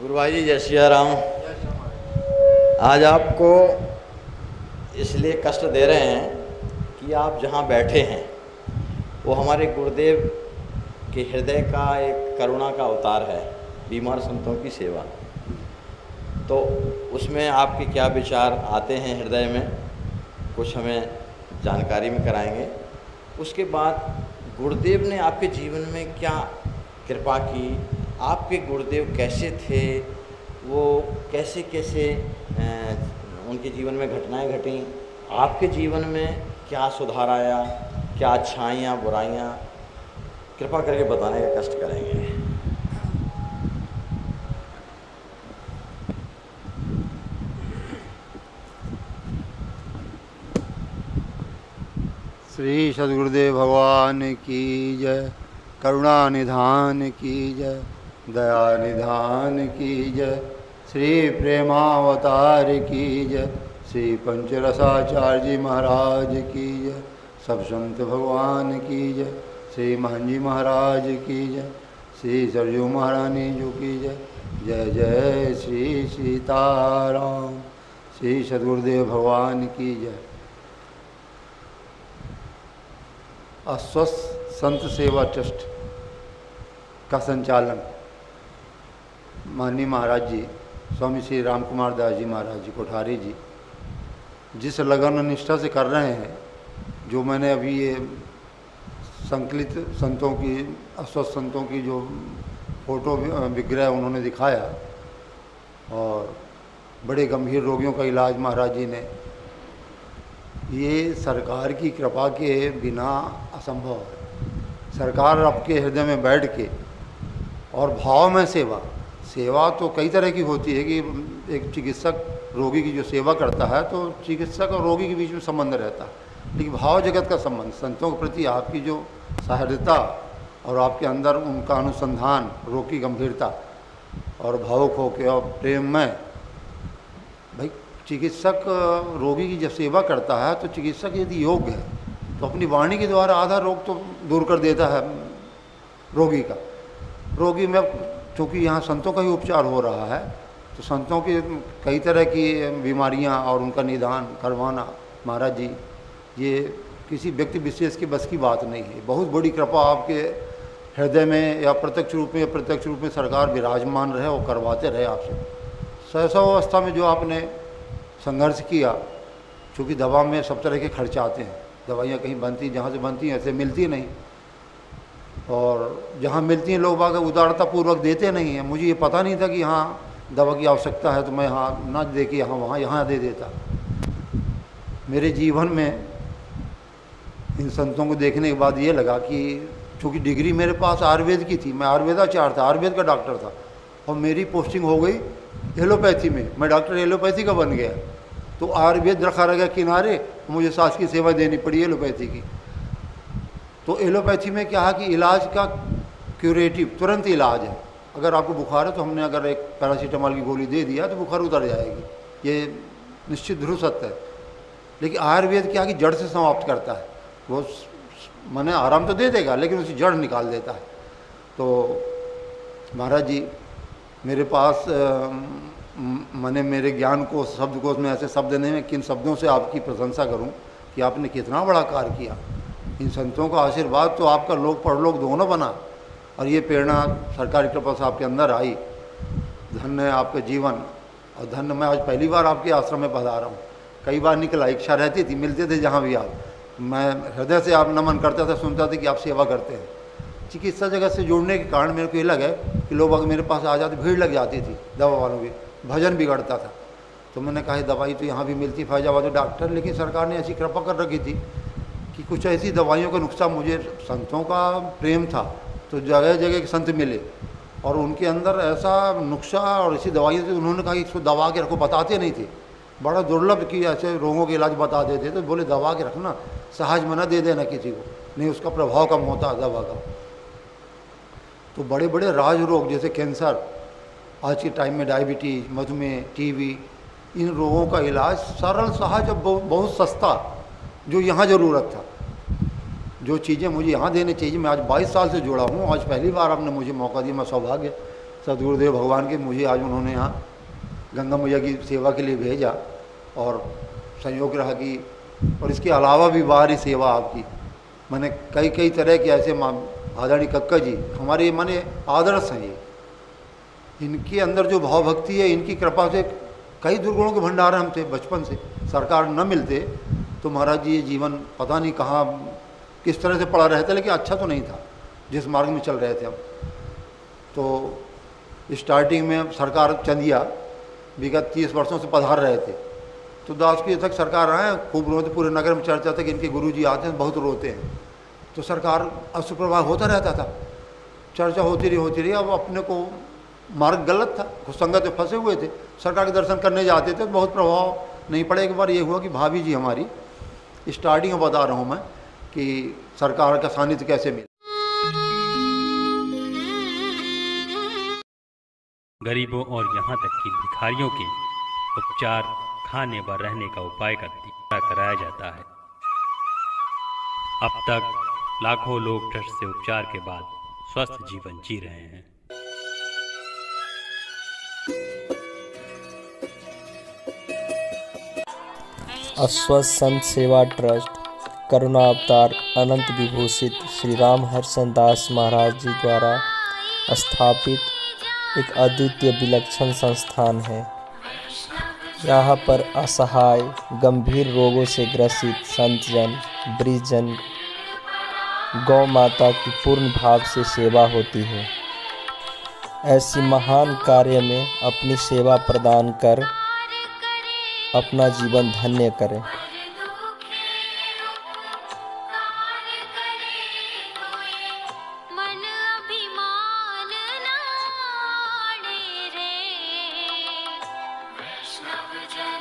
गुरु भाई जी जय सिया राम। आज आपको इसलिए कष्ट दे रहे हैं कि आप जहाँ बैठे हैं वो हमारे गुरुदेव के हृदय का एक करुणा का अवतार है, बीमार संतों की सेवा। तो उसमें आपके क्या विचार आते हैं हृदय में, कुछ हमें जानकारी में कराएंगे। उसके बाद गुरुदेव ने आपके जीवन में क्या कृपा की, आपके गुरुदेव कैसे थे, वो कैसे कैसे उनके जीवन में घटनाएं घटीं, आपके जीवन में क्या सुधार आया, क्या अच्छाइयाँ बुराइयाँ, कृपा करके बताने का कष्ट करेंगे। श्री सद्गुरुदेव भगवान की जय, करुणा निधान की जय, दया निधान की जय, श्री प्रेमावतार की जय, श्री पंचरसाचार्य जी महाराज की जय, सब संत भगवान की जय, श्री महन जी महाराज की जय, श्री सरजू महारानी जी की जय। जय जय श्री सीताराम। श्री सद्गुरुदेव भगवान की जय। अस्वस्थ संत सेवा ट्रस्ट का संचालन माननीय महाराज जी स्वामी श्री राम कुमार दास जी महाराज जी कोठारी जी जिस लगन और निष्ठा से कर रहे हैं, जो मैंने अभी ये संकलित संतों की, अस्वस्थ संतों की जो फोटो विग्रह उन्होंने दिखाया, और बड़े गंभीर रोगियों का इलाज महाराज जी ने, ये सरकार की कृपा के बिना असंभव है। सरकार आपके हृदय में बैठ के और भाव में सेवा तो कई तरह की होती है कि एक चिकित्सक रोगी की जो सेवा करता है तो चिकित्सक और रोगी के बीच में संबंध रहता है, लेकिन भाव जगत का संबंध, संतों के प्रति आपकी जो सहृदयता और आपके अंदर उनका अनुसंधान, रोग की गंभीरता और भावुक होकर और प्रेम में, भाई चिकित्सक रोगी की जब सेवा करता है तो चिकित्सक यदि योग्य है तो अपनी वाणी के द्वारा आधा रोग तो दूर कर देता है रोगी का। रोगी में चूँकि यहाँ संतों का ही उपचार हो रहा है तो संतों की कई तरह की बीमारियाँ और उनका निदान करवाना महाराज जी, ये किसी व्यक्ति विशेष की बस की बात नहीं है। बहुत बड़ी कृपा आपके हृदय में या प्रत्यक्ष रूप में या प्रत्यक्ष रूप में सरकार विराजमान रहे और करवाते रहे आपसे। सहसावस्था में जो आपने संघर्ष किया, चूँकि दवा में सब तरह के खर्च आते हैं, दवाइयाँ कहीं बनती, जहाँ से बनती हैं ऐसे मिलती नहीं, और जहाँ मिलती हैं लोग बाग उदारतापूर्वक देते नहीं हैं। मुझे ये पता नहीं था कि यहाँ दवा की आवश्यकता है तो मैं यहाँ ना दे के यहाँ दे देता। मेरे जीवन में इन संतों को देखने के बाद ये लगा कि चूँकि डिग्री मेरे पास आयुर्वेद की थी, मैं आयुर्वेदाचार्य था, आयुर्वेद का डॉक्टर था, और मेरी पोस्टिंग हो गई एलोपैथी में, मैं डॉक्टर एलोपैथी का बन गया। तो आयुर्वेद रखा रह गया किनारे, मुझे सांस की सेवा देनी पड़ी एलोपैथी की। तो एलोपैथी में क्या है कि इलाज का क्यूरेटिव, तुरंत इलाज है। अगर आपको बुखार है तो हमने अगर एक पैरासीटामॉल की गोली दे दिया तो बुखार उतर जाएगी, ये निश्चित ध्रुव सत्य है। लेकिन आयुर्वेद क्या है कि जड़ से समाप्त करता है, वो माने आराम तो दे देगा लेकिन उसकी जड़ निकाल देता है। तो महाराज जी मेरे पास मैंने मेरे ज्ञान को शब्दकोश में ऐसे शब्द नहीं, मैं किन शब्दों से आपकी प्रशंसा करूं कि आपने कितना बड़ा कार्य किया। इन संतों का आशीर्वाद तो आपका लोक परलोक दोनों बना, और ये प्रेरणा सरकारी कृपा से आपके अंदर आई। धन्य है आपका जीवन, और धन्य मैं आज पहली बार आपके आश्रम में पधारा हूँ। कई बार निकला, इच्छा रहती थी, मिलते थे जहाँ भी आप, मैं हृदय से आप नमन करता था, सुनता था कि आप सेवा करते हैं। चिकित्सा जगत से जुड़ने के कारण मेरे को ये लगा कि लोग अगर मेरे पास आ जाते, भीड़ लग जाती थी दवा वालों की, भजन बिगड़ता था। तो मैंने कहा दवाई तो यहाँ भी मिलती फैजाबाद डॉक्टर, लेकिन सरकार ने ऐसी कृपा कर रखी थी कि कुछ ऐसी दवाइयों का नुस्खा, मुझे संतों का प्रेम था तो जगह जगह के संत मिले और उनके अंदर ऐसा नुस्खा और ऐसी दवाइयाँ थी, उन्होंने कहा कि इसको दबा के रखो, बताते नहीं थे, बड़ा दुर्लभ कि ऐसे रोगों के इलाज बता देते, तो बोले दबा के रखना, सहज मना दे देना किसी को, नहीं उसका प्रभाव कम होता है दवा का। तो बड़े बड़े राज रोग जैसे कैंसर, आज के टाइम में डायबिटीज़, मधुमेह, टीबी, इन रोगों का इलाज सरल सहज बहुत सस्ता, जो यहाँ ज़रूरत था, जो चीज़ें मुझे यहाँ देने चाहिए। मैं आज 22 साल से जुड़ा हूँ, आज पहली बार आपने मुझे मौका दिया, मैं सौभाग्य सदगुरुदेव भगवान के मुझे आज उन्होंने यहाँ गंगा मैया की सेवा के लिए भेजा और संयोग रहा कि और इसके अलावा भी बाहरी सेवा आपकी मैंने कई कई तरह के ऐसे आदरणीय कक्का जी हमारे माने आदर्श हैं ये। इनके अंदर जो भाव भक्ति है, इनकी कृपा से कई दुर्गुणों के भंडार हम थे बचपन से। सरकार न मिलते तो महाराज जी ये जीवन पता नहीं कहाँ किस तरह से पड़ा रहता, लेकिन अच्छा तो नहीं था जिस मार्ग में चल रहे थे हम। तो स्टार्टिंग में सरकार चंदिया विगत 30 वर्षों से पधार रहे थे, तो दास की तक सरकार आए, खूब रोते, पूरे नगर में चर्चा था कि इनके गुरुजी आते हैं बहुत रोते हैं। तो सरकार असुप्रभाव होता रहता था, चर्चा होती रही। अब अपने को मार्ग गलत था, कुछ संगत में फंसे हुए थे, सरकार के दर्शन करने जाते थे तो बहुत प्रभाव नहीं पड़ा। एक बार ये हुआ कि भाभी जी हमारी, स्टार्टिंग में बता रहा हूँ मैं कि सरकार का सानिध्य कैसे मिला। गरीबों और यहाँ तक कि भिखारियों के उपचार, खाने व रहने का उपाय कराया जाता है। अब तक लाखों लोग ट्रस्ट से उपचार के बाद स्वस्थ जीवन जी रहे हैं। अस्वस्थ संत सेवा ट्रस्ट करुणा अवतार अनंत विभूषित श्री राम हर्षण दास महाराज जी द्वारा स्थापित एक अद्वितीय विलक्षण संस्थान है। यहाँ पर असहाय, गंभीर रोगों से ग्रसित संतजन, वृद्धजन, गौ माता की पूर्ण भाव से सेवा होती है। ऐसी महान कार्य में अपनी सेवा प्रदान कर अपना जीवन धन्य करें। वैष्णव जन